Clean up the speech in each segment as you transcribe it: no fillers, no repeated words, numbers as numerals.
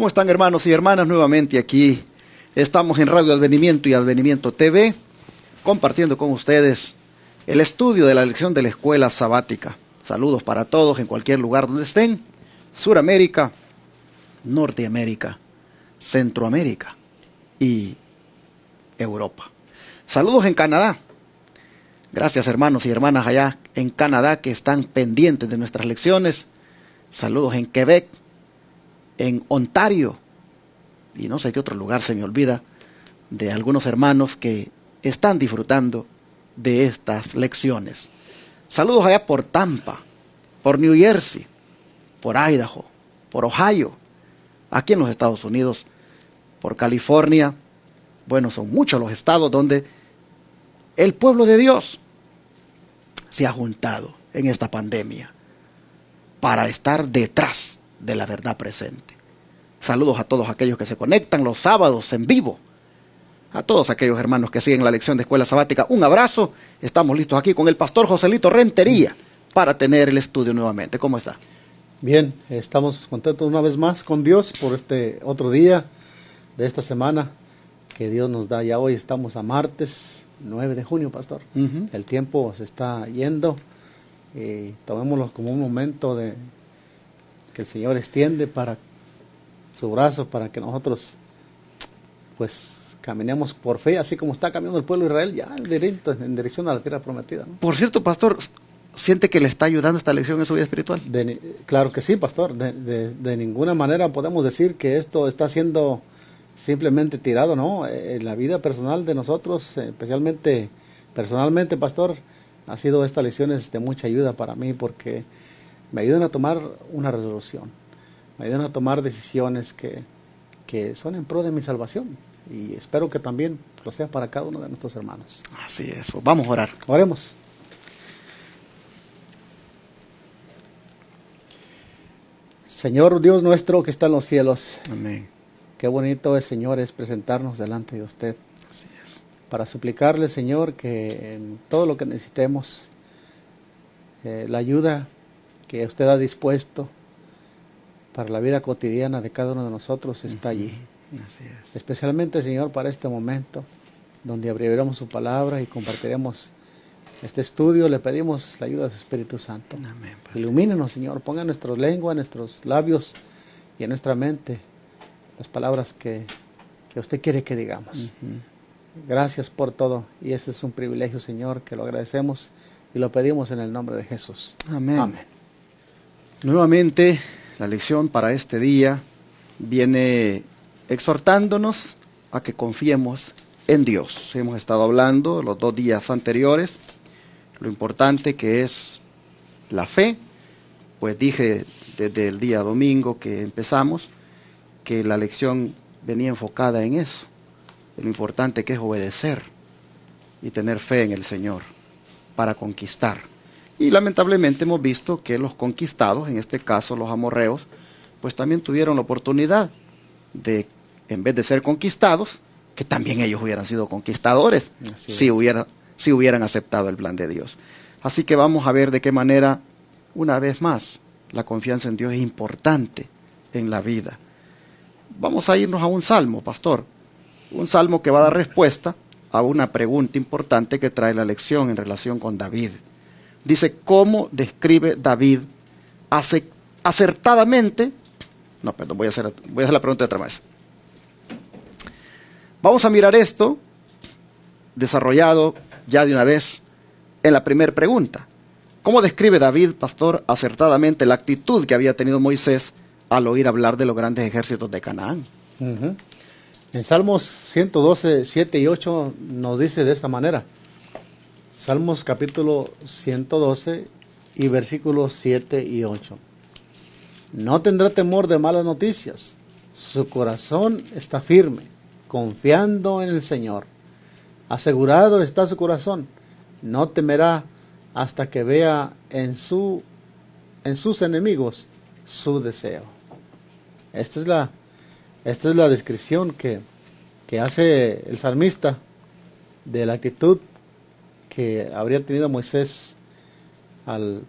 ¿Cómo están, hermanos y hermanas? Nuevamente aquí estamos en Radio Advenimiento y Advenimiento TV, compartiendo con ustedes el estudio de la lección de la escuela sabática. Saludos para todos en cualquier lugar donde estén: Suramérica, Norteamérica, Centroamérica y Europa. Saludos en Canadá. Gracias, hermanos y hermanas allá en Canadá que están pendientes de nuestras lecciones. Saludos en Quebec, en Ontario, y no sé qué otro lugar se me olvida, de algunos hermanos que están disfrutando de estas lecciones. Saludos allá por Tampa, por New Jersey, por Idaho, por Ohio, aquí en los Estados Unidos, por California. Bueno, son muchos los estados donde el pueblo de Dios se ha juntado en esta pandemia para estar detrás de la verdad presente. Saludos a todos aquellos que se conectan los sábados en vivo, a todos aquellos hermanos que siguen la lección de escuela sabática. Un abrazo. Estamos listos aquí con el pastor Joselito Rentería para tener el estudio nuevamente. ¿Cómo está? Bien, estamos contentos una vez más con Dios por este otro día de esta semana que Dios nos da. Ya hoy estamos a martes 9 de junio, pastor. El tiempo se está yendo y tomémoslo como un momento de que el Señor extiende para su brazo para que nosotros pues caminemos por fe, así como está caminando el pueblo de Israel ya en dirección a la tierra prometida, ¿no? Por cierto, pastor, ¿siente que le está ayudando esta lección en su vida espiritual? Claro que sí, pastor. De ninguna manera podemos decir que esto está siendo simplemente tirado, ¿no? En la vida personal de nosotros, especialmente personalmente, pastor, ha sido estas lecciones de mucha ayuda para mí porque me ayudan a tomar una resolución, me ayudan a tomar decisiones que son en pro de mi salvación, y espero que también lo sea para cada uno de nuestros hermanos. Así es, pues vamos a orar. Oremos. Señor Dios nuestro que está en los cielos, Amén. Qué bonito es, Señor, es presentarnos delante de usted. Así es. Para suplicarle, Señor, que en todo lo que necesitemos, la ayuda que usted ha dispuesto para la vida cotidiana de cada uno de nosotros está allí. Así es. Especialmente, Señor, para este momento, donde abriremos su palabra y compartiremos este estudio, le pedimos la ayuda de su Espíritu Santo. Amén, Ilumínenos, Señor, ponga en nuestra lengua, en nuestros labios y en nuestra mente las palabras que usted quiere que digamos. Gracias por todo, y este es un privilegio, Señor, que lo agradecemos y lo pedimos en el nombre de Jesús. Amén. Amén. Nuevamente, la lección para este día viene exhortándonos a que confiemos en Dios. Hemos estado hablando los 2 días anteriores lo importante que es la fe, pues dije desde el día domingo que empezamos que la lección venía enfocada en eso, en lo importante que es obedecer y tener fe en el Señor para conquistar. Y lamentablemente hemos visto que los conquistados, en este caso los amorreos, pues también tuvieron la oportunidad de, en vez de ser conquistados, que también ellos hubieran sido conquistadores, si hubieran aceptado el plan de Dios. Así que vamos a ver de qué manera, una vez más, la confianza en Dios es importante en la vida. Vamos a irnos a un salmo, pastor, un salmo que va a dar respuesta a una pregunta importante que trae la lección en relación con David. Dice, ¿cómo describe David acertadamente? No, perdón, voy a hacer la pregunta de otra vez. Vamos a mirar esto desarrollado ya de una vez en la primera pregunta. ¿Cómo describe David, pastor, acertadamente la actitud que había tenido Moisés al oír hablar de los grandes ejércitos de Canaán? En Salmos 112, 7 y 8 nos dice de esta manera. Salmos capítulo 112 y versículos 7 y 8. No tendrá temor de malas noticias. Su corazón está firme, confiando en el Señor. Asegurado está su corazón. No temerá hasta que vea en sus enemigos su deseo. Esta es la descripción que hace el salmista de la actitud que habría tenido Moisés al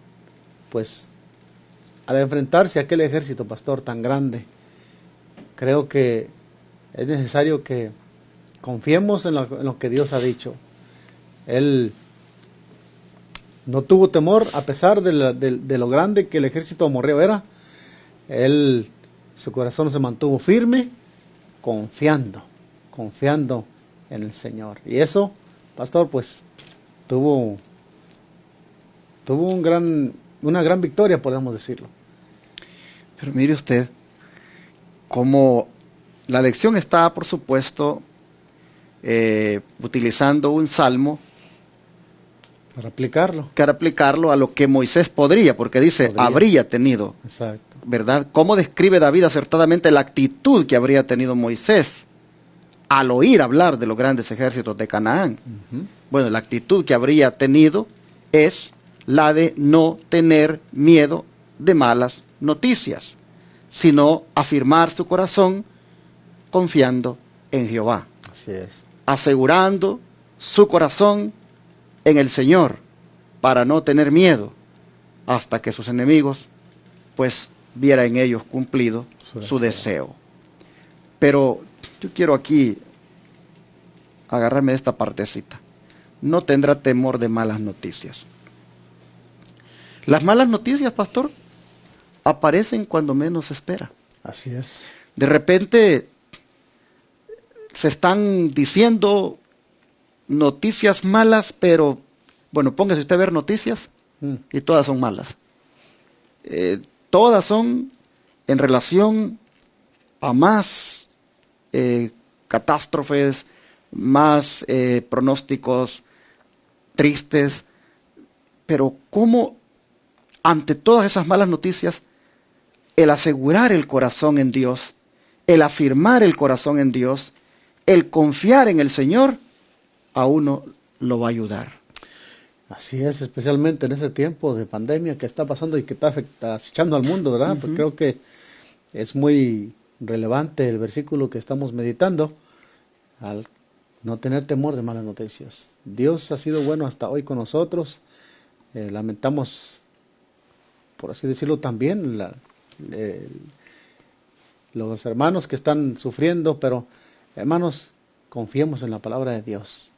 enfrentarse a aquel ejército, pastor, tan grande, creo que es necesario que confiemos en lo que Dios ha dicho. Él no tuvo temor a pesar de lo grande que el ejército amorreo era. Su corazón se mantuvo firme, confiando en el Señor. Y eso, pastor, pues tuvo una gran victoria, podemos decirlo. Pero mire usted, como la lección está, por supuesto, utilizando un salmo Para aplicarlo. para aplicarlo a lo que Moisés podría, porque dice, habría tenido. Exacto. ¿Verdad? ¿Cómo describe David acertadamente la actitud que habría tenido Moisés al oír hablar de los grandes ejércitos de Canaán? Uh-huh. Bueno, la actitud que habría tenido es la de no tener miedo de malas noticias, sino afirmar su corazón confiando en Jehová, Así es. asegurando su corazón en el Señor para no tener miedo hasta que sus enemigos pues viera en ellos cumplido su deseo. Pero yo quiero aquí agarrarme de esta partecita. No tendrá temor de malas noticias. Las malas noticias, pastor, aparecen cuando menos se espera. Así es. De repente se están diciendo noticias malas, pero bueno, póngase usted a ver noticias y todas son malas. Todas son en relación a más catástrofes, más pronósticos tristes, pero ¿cómo ante todas esas malas noticias el asegurar el corazón en Dios, el afirmar el corazón en Dios, el confiar en el Señor, a uno lo va a ayudar? Así es, especialmente en ese tiempo de pandemia que está pasando y que está acechando al mundo, ¿verdad? Uh-huh. Pues creo que es muy relevante el versículo que estamos meditando al no tener temor de malas noticias. Dios ha sido bueno hasta hoy con nosotros. Lamentamos, por así decirlo, también los hermanos que están sufriendo, pero hermanos, confiemos en la palabra de Dios.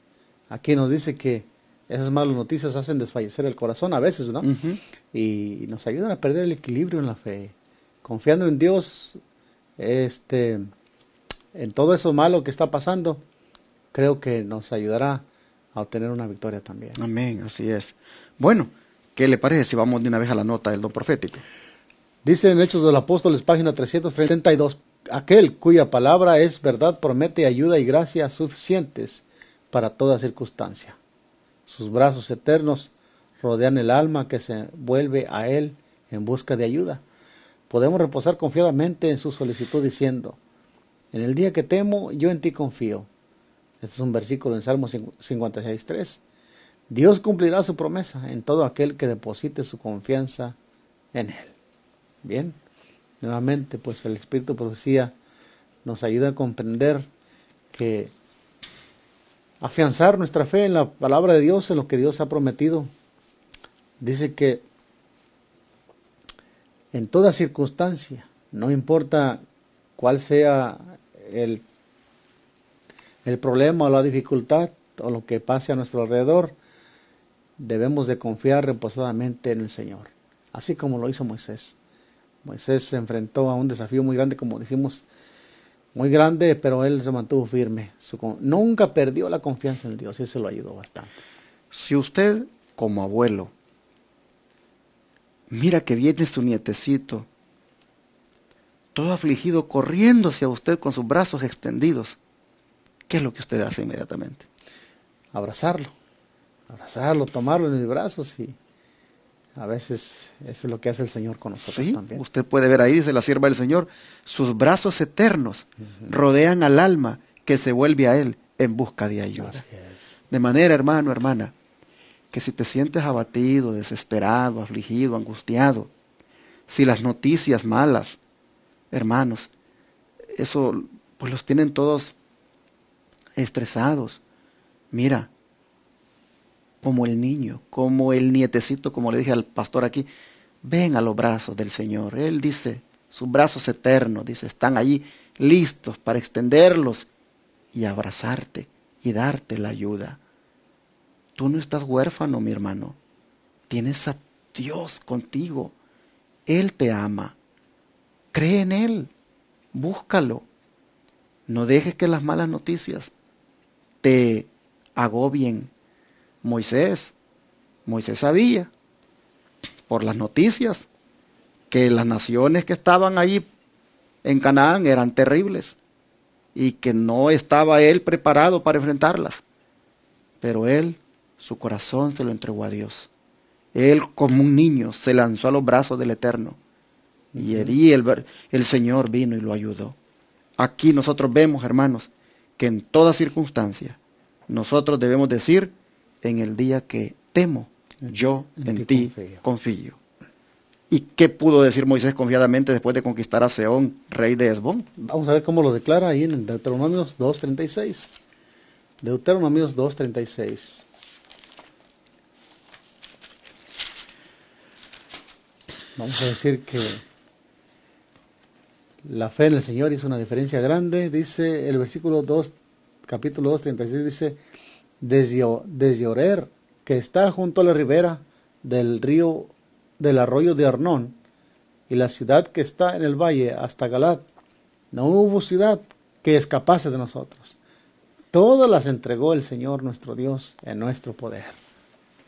Aquí nos dice que esas malas noticias hacen desfallecer el corazón a veces, ¿no? Uh-huh. Y nos ayudan a perder el equilibrio en la fe. Confiando en Dios, en todo eso malo que está pasando, creo que nos ayudará a obtener una victoria también. Amén, así es. Bueno, ¿qué le parece si vamos de una vez a la nota del don profético? Dice en Hechos de los Apóstoles, página 332, aquel cuya palabra es verdad promete ayuda y gracia suficientes para toda circunstancia. Sus brazos eternos rodean el alma que se vuelve a Él en busca de ayuda. Podemos reposar confiadamente en su solicitud diciendo, en el día que temo, yo en ti confío. Este es un versículo en Salmo 56:3. Dios cumplirá su promesa en todo aquel que deposite su confianza en Él. Bien, nuevamente pues el Espíritu de Profecía nos ayuda a comprender que afianzar nuestra fe en la palabra de Dios, en lo que Dios ha prometido. Dice que en toda circunstancia, no importa cuál sea el problema o la dificultad o lo que pase a nuestro alrededor, debemos de confiar reposadamente en el Señor, así como lo hizo Moisés. Moisés se enfrentó a un desafío muy grande, como dijimos, muy grande, pero él se mantuvo firme. Nunca perdió la confianza en Dios y eso lo ayudó bastante. Si usted, como abuelo, mira que viene su nietecito, todo afligido, corriendo hacia usted con sus brazos extendidos, ¿qué es lo que usted hace inmediatamente? Abrazarlo, tomarlo en mis brazos, y a veces eso es lo que hace el Señor con nosotros. Sí, también. Usted puede ver ahí, dice la sierva del Señor, sus brazos eternos rodean al alma que se vuelve a Él en busca de ayuda. Así es. De manera, hermano, hermana, que si te sientes abatido, desesperado, afligido, angustiado, si las noticias malas, hermanos, eso pues los tienen todos estresados. Mira, como el niño, como el nietecito, como le dije al pastor aquí, ven a los brazos del Señor. Él dice, sus brazos eternos, dice, están allí listos para extenderlos y abrazarte y darte la ayuda. Tú no estás huérfano, mi hermano. Tienes a Dios contigo. Él te ama. Cree en Él. Búscalo. No dejes que las malas noticias te agobien. Moisés sabía por las noticias que las naciones que estaban ahí en Canaán eran terribles y que no estaba él preparado para enfrentarlas. Pero él, su corazón se lo entregó a Dios. Él, como un niño, se lanzó a los brazos del Eterno. Y allí el Señor vino y lo ayudó. Aquí nosotros vemos, hermanos, que en toda circunstancia nosotros debemos decir: en el día que temo, yo en ti confío. ¿Y qué pudo decir Moisés confiadamente después de conquistar a Sehón, rey de Hesbón? Vamos a ver cómo lo declara ahí en Deuteronomios 2.36. Deuteronomios 2.36. Vamos a decir que la fe en el Señor hizo una diferencia grande. Dice el versículo 2, capítulo 2.36, dice: desde Orer, que está junto a la ribera del río, del arroyo de Arnón, y la ciudad que está en el valle, hasta Galad, no hubo ciudad que escapase de nosotros. Todas las entregó el Señor nuestro Dios en nuestro poder.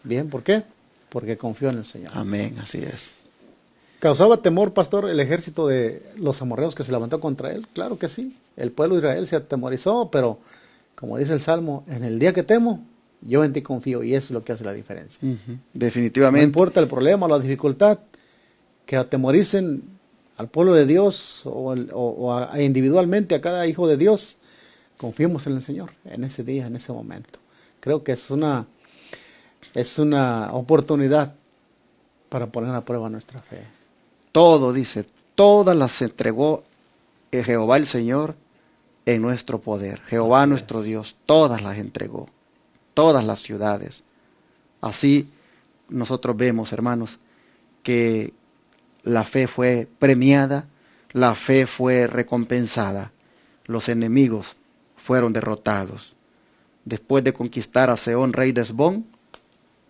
Bien, ¿por qué? Porque confió en el Señor. Amén, así es. ¿Causaba temor, pastor, el ejército de los amorreos que se levantó contra él? Claro que sí. El pueblo de Israel se atemorizó, pero como dice el Salmo, en el día que temo, yo en ti confío, y eso es lo que hace la diferencia. Definitivamente. No importa el problema o la dificultad, que atemoricen al pueblo de Dios o individualmente a cada hijo de Dios, confiemos en el Señor en ese día, en ese momento. Creo que es una oportunidad para poner a prueba nuestra fe. Todo, dice, todas las entregó Jehová el Señor en nuestro poder. Jehová nuestro Dios, todas las entregó, todas las ciudades. Así nosotros vemos, hermanos, que la fe fue premiada, la fe fue recompensada. Los enemigos fueron derrotados. Después de conquistar a Sehón, rey de Hesbón,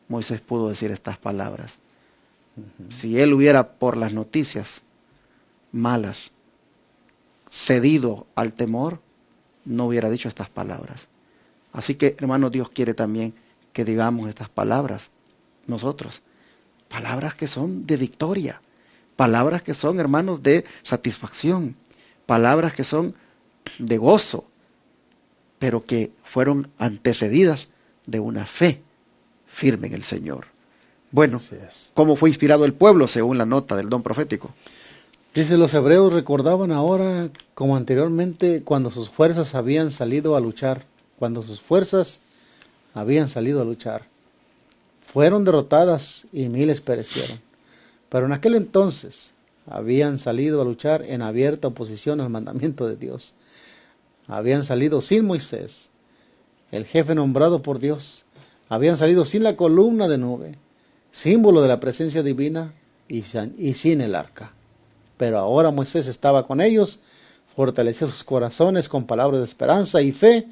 Moisés pudo decir estas palabras. Si él hubiera, por las noticias malas, cedido al temor, no hubiera dicho estas palabras. Así que, hermanos, Dios quiere también que digamos estas palabras nosotros. Palabras que son de victoria. Palabras que son, hermanos, de satisfacción. Palabras que son de gozo, pero que fueron antecedidas de una fe firme en el Señor. Bueno, ¿cómo fue inspirado el pueblo según la nota del don profético? Dice, los hebreos recordaban ahora, como anteriormente, cuando sus fuerzas habían salido a luchar. Cuando sus fuerzas habían salido a luchar. Fueron derrotadas y miles perecieron. Pero en aquel entonces habían salido a luchar en abierta oposición al mandamiento de Dios. Habían salido sin Moisés, el jefe nombrado por Dios. Habían salido sin la columna de nube, símbolo de la presencia divina, y sin el arca. Pero ahora Moisés estaba con ellos, fortaleció sus corazones con palabras de esperanza y fe.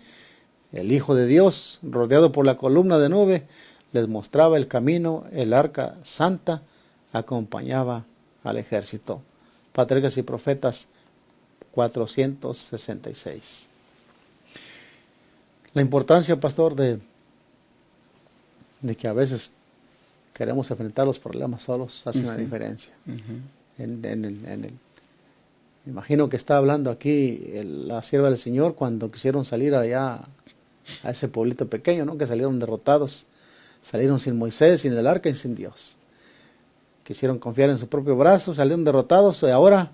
El Hijo de Dios, rodeado por la columna de nube, les mostraba el camino. El arca santa acompañaba al ejército. Patriarcas y Profetas 466. La importancia, pastor, de que a veces queremos enfrentar los problemas solos hace una diferencia. Me imagino que está hablando aquí la sierva del Señor cuando quisieron salir allá a ese pueblito pequeño, ¿no? Que salieron derrotados, salieron sin Moisés, sin el arca y sin Dios. Quisieron confiar en su propio brazo, salieron derrotados, y ahora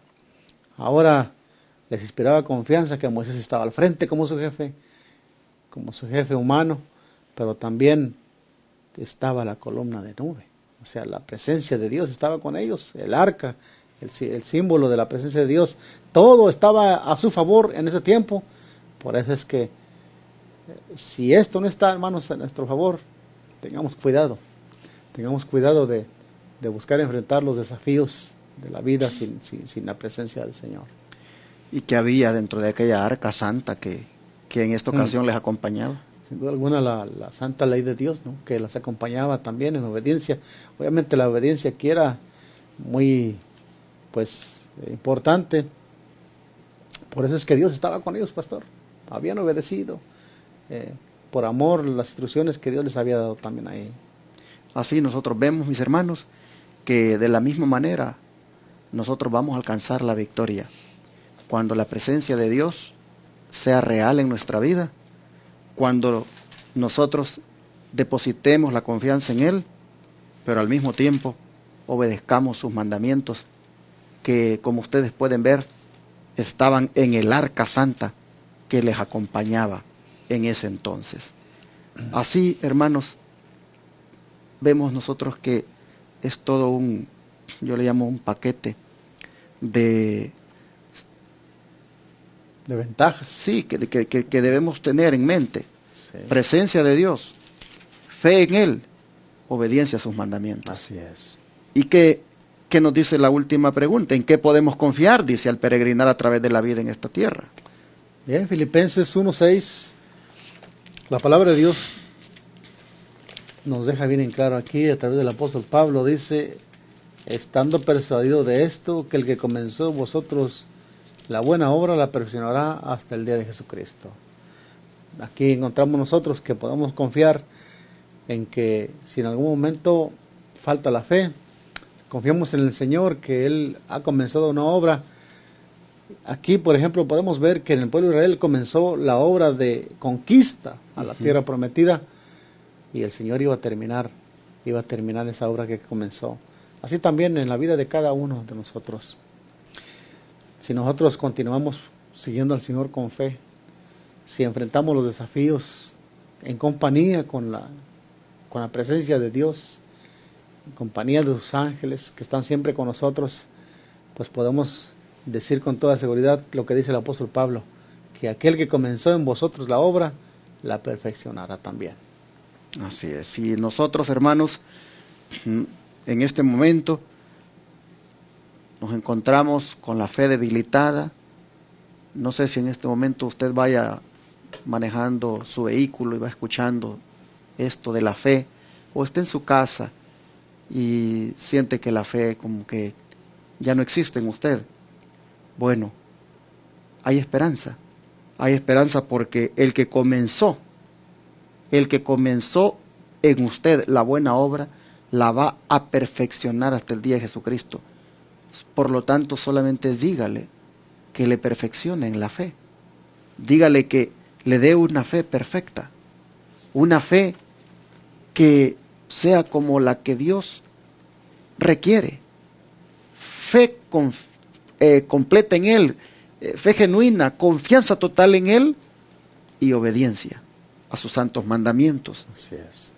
les inspiraba confianza que Moisés estaba al frente como su jefe humano, pero también estaba la columna de nube. O sea, la presencia de Dios estaba con ellos, el arca, el símbolo de la presencia de Dios, todo estaba a su favor en ese tiempo. Por eso es que si esto no está, hermanos, a nuestro favor, tengamos cuidado de buscar enfrentar los desafíos de la vida sin la presencia del Señor. y que había dentro de aquella arca santa que en esta ocasión les acompañaba. Sin duda alguna la santa ley de Dios, ¿no? Que las acompañaba también en obediencia. Obviamente la obediencia aquí era muy, pues, importante. Por eso es que Dios estaba con ellos, pastor. Habían obedecido por amor las instrucciones que Dios les había dado también ahí. Así nosotros vemos, mis hermanos, que de la misma manera nosotros vamos a alcanzar la victoria cuando la presencia de Dios sea real en nuestra vida, cuando nosotros depositemos la confianza en Él, pero al mismo tiempo obedezcamos sus mandamientos, que como ustedes pueden ver, estaban en el arca santa que les acompañaba en ese entonces. Así, hermanos, vemos nosotros que es todo yo le llamo un paquete de ventajas. Sí, que debemos tener en mente. Sí. Presencia de Dios, fe en Él, obediencia a sus mandamientos. Así es. ¿Y qué nos dice la última pregunta? ¿En qué podemos confiar? Dice, al peregrinar a través de la vida en esta tierra. Bien, Filipenses 1:6, la palabra de Dios nos deja bien en claro aquí a través del apóstol Pablo, dice, estando persuadido de esto, que el que comenzó en vosotros la buena obra la perfeccionará hasta el día de Jesucristo. Aquí encontramos nosotros que podemos confiar en que si en algún momento falta la fe, confiamos en el Señor, que Él ha comenzado una obra. Aquí, por ejemplo, podemos ver que en el pueblo de Israel comenzó la obra de conquista a la tierra prometida, y el Señor iba a terminar esa obra que comenzó. Así también en la vida de cada uno de nosotros. Si nosotros continuamos siguiendo al Señor con fe, si enfrentamos los desafíos en compañía con la presencia de Dios, en compañía de sus ángeles que están siempre con nosotros, pues podemos decir con toda seguridad lo que dice el apóstol Pablo, que aquel que comenzó en vosotros la obra, la perfeccionará también. Así es. Si nosotros, hermanos, en este momento nos encontramos con la fe debilitada, no sé si en este momento usted vaya manejando su vehículo y va escuchando esto de la fe, o esté en su casa y siente que la fe como que ya no existe en usted. Bueno, hay esperanza porque el que comenzó en usted la buena obra, la va a perfeccionar hasta el día de Jesucristo. Por lo tanto, solamente dígale que le perfeccione en la fe. Dígale que le dé una fe perfecta, una fe que sea como la que Dios requiere. Fe completa en Él, fe genuina, confianza total en Él y obediencia a sus santos mandamientos. Así es.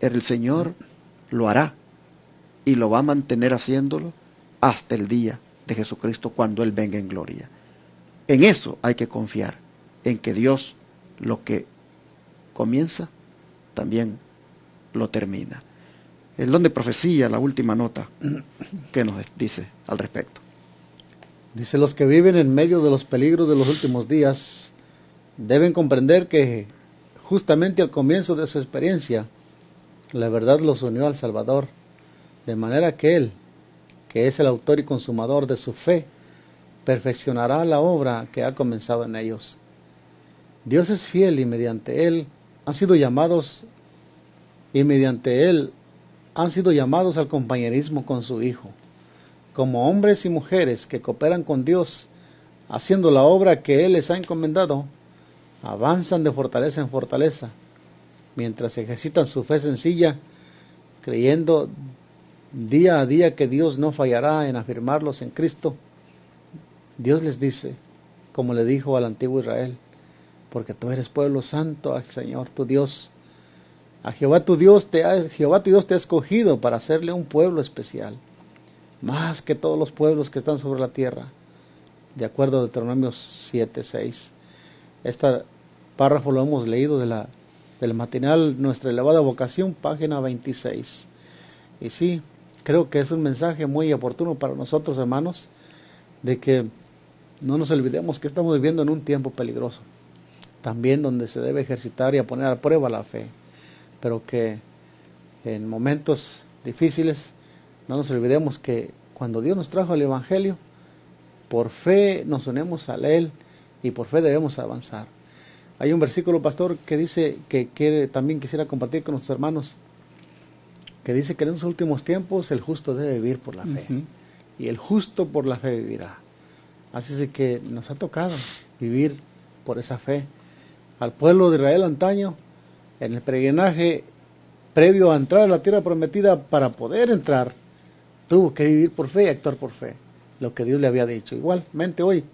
El Señor lo hará y lo va a mantener haciéndolo hasta el día de Jesucristo cuando Él venga en gloria. En eso hay que confiar, en que Dios lo que comienza también lo termina. El don de profecía, la última nota, ¿qué nos dice al respecto? Dice, los que viven en medio de los peligros de los últimos días deben comprender que justamente al comienzo de su experiencia, la verdad los unió al Salvador, de manera que Él, que es el autor y consumador de su fe, perfeccionará la obra que ha comenzado en ellos. Dios es fiel y mediante Él han sido llamados al compañerismo con su Hijo, como hombres y mujeres que cooperan con Dios, haciendo la obra que Él les ha encomendado, avanzan de fortaleza en fortaleza, mientras ejercitan su fe sencilla, creyendo día a día que Dios no fallará en afirmarlos en Cristo. Dios les dice, como le dijo al antiguo Israel, porque tú eres pueblo santo al Señor tu Dios. A Jehová tu Dios te ha escogido para hacerle un pueblo especial, más que todos los pueblos que están sobre la tierra, de acuerdo a Deuteronomio 7:6. Este párrafo lo hemos leído del matinal Nuestra Elevada Vocación, página 26. Y sí, creo que es un mensaje muy oportuno para nosotros, hermanos, de que No nos olvidemos que estamos viviendo en un tiempo peligroso, también donde se debe ejercitar y a poner a prueba la fe, pero que en momentos difíciles no nos olvidemos que cuando Dios nos trajo el Evangelio, por fe nos unimos a Él y por fe debemos avanzar. Hay un versículo, pastor, que dice que también quisiera compartir con nuestros hermanos, que dice que en los últimos tiempos el justo debe vivir por la fe, y el justo por la fe vivirá. Así es que nos ha tocado vivir por esa fe. Al pueblo de Israel antaño, en el peregrinaje previo a entrar a la tierra prometida, para poder entrar, tuvo que vivir por fe y actuar por fe, lo que Dios le había dicho. Igualmente hoy,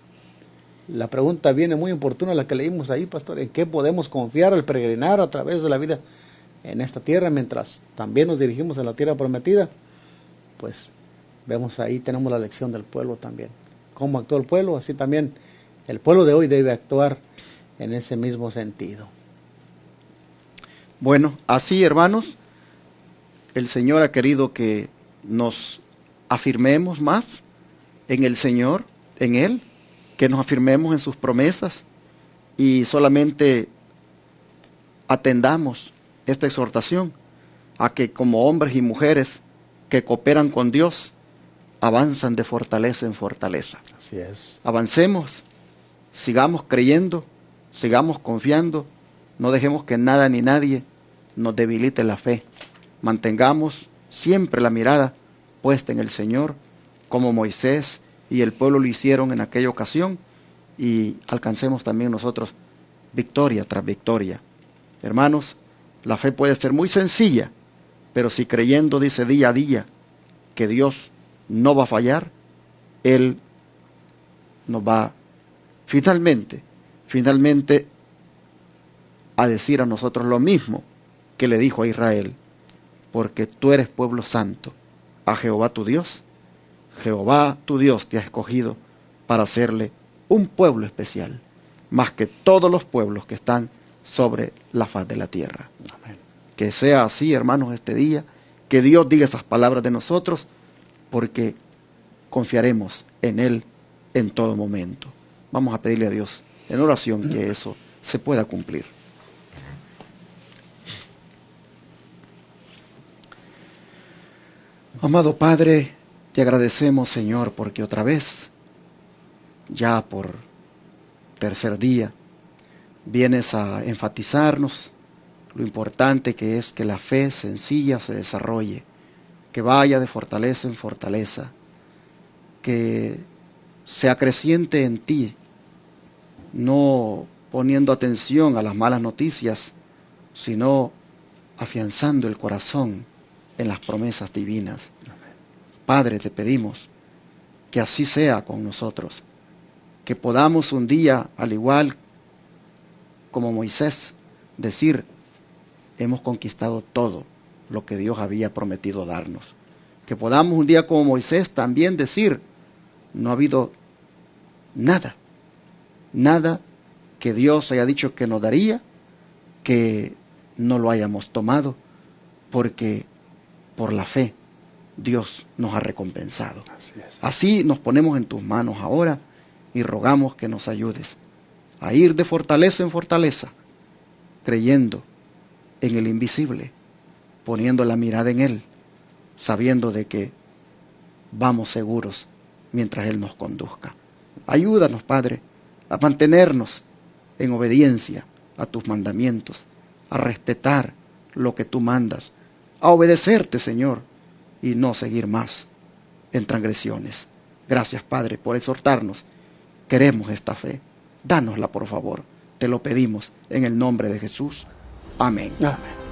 la pregunta viene muy oportuna, la que leímos ahí, pastor: ¿en qué podemos confiar al peregrinar a través de la vida en esta tierra, mientras también nos dirigimos a la tierra prometida? Pues vemos ahí, tenemos la lección del pueblo también. Cómo actuó el pueblo, así también el pueblo de hoy debe actuar en ese mismo sentido. Bueno, así, hermanos, el Señor ha querido que nos afirmemos más en el Señor, en Él, que nos afirmemos en sus promesas y solamente atendamos esta exhortación a que como hombres y mujeres que cooperan con Dios, avanzan de fortaleza en fortaleza. Así es. Avancemos, sigamos creyendo, sigamos confiando, no dejemos que nada ni nadie nos debilite la fe. Mantengamos siempre la mirada puesta en el Señor, como Moisés y el pueblo lo hicieron en aquella ocasión, y alcancemos también nosotros victoria tras victoria. Hermanos, la fe puede ser muy sencilla, pero si creyendo, dice, día a día, que Dios no va a fallar, Él nos va finalmente a decir a nosotros lo mismo que le dijo a Israel: porque tú eres pueblo santo, a Jehová tu Dios te ha escogido para hacerle un pueblo especial, más que todos los pueblos que están sobre la faz de la tierra. Amén. Que sea así, hermanos, este día, que Dios diga esas palabras de nosotros, porque confiaremos en Él en todo momento. Vamos a pedirle a Dios en oración que eso se pueda cumplir. Amado Padre, te agradecemos, Señor, porque otra vez, ya por tercer día, vienes a enfatizarnos lo importante que es que la fe sencilla se desarrolle, que vaya de fortaleza en fortaleza, que se acreciente en ti, no poniendo atención a las malas noticias, sino afianzando el corazón en las promesas divinas. Padre, te pedimos que así sea con nosotros, que podamos un día, al igual como Moisés, decir: hemos conquistado todo lo que Dios había prometido darnos. Que podamos un día como Moisés también decir: no ha habido nada que Dios haya dicho que nos daría, que no lo hayamos tomado, porque por la fe Dios nos ha recompensado. Así nos ponemos en tus manos ahora y rogamos que nos ayudes a ir de fortaleza en fortaleza, creyendo en el invisible, poniendo la mirada en Él, sabiendo de que vamos seguros mientras Él nos conduzca. Ayúdanos, Padre, a mantenernos en obediencia a tus mandamientos, a respetar lo que tú mandas, a obedecerte, Señor, y no seguir más en transgresiones. Gracias, Padre, por exhortarnos. Queremos esta fe. Dánosla, por favor. Te lo pedimos en el nombre de Jesús. Amén. Amén.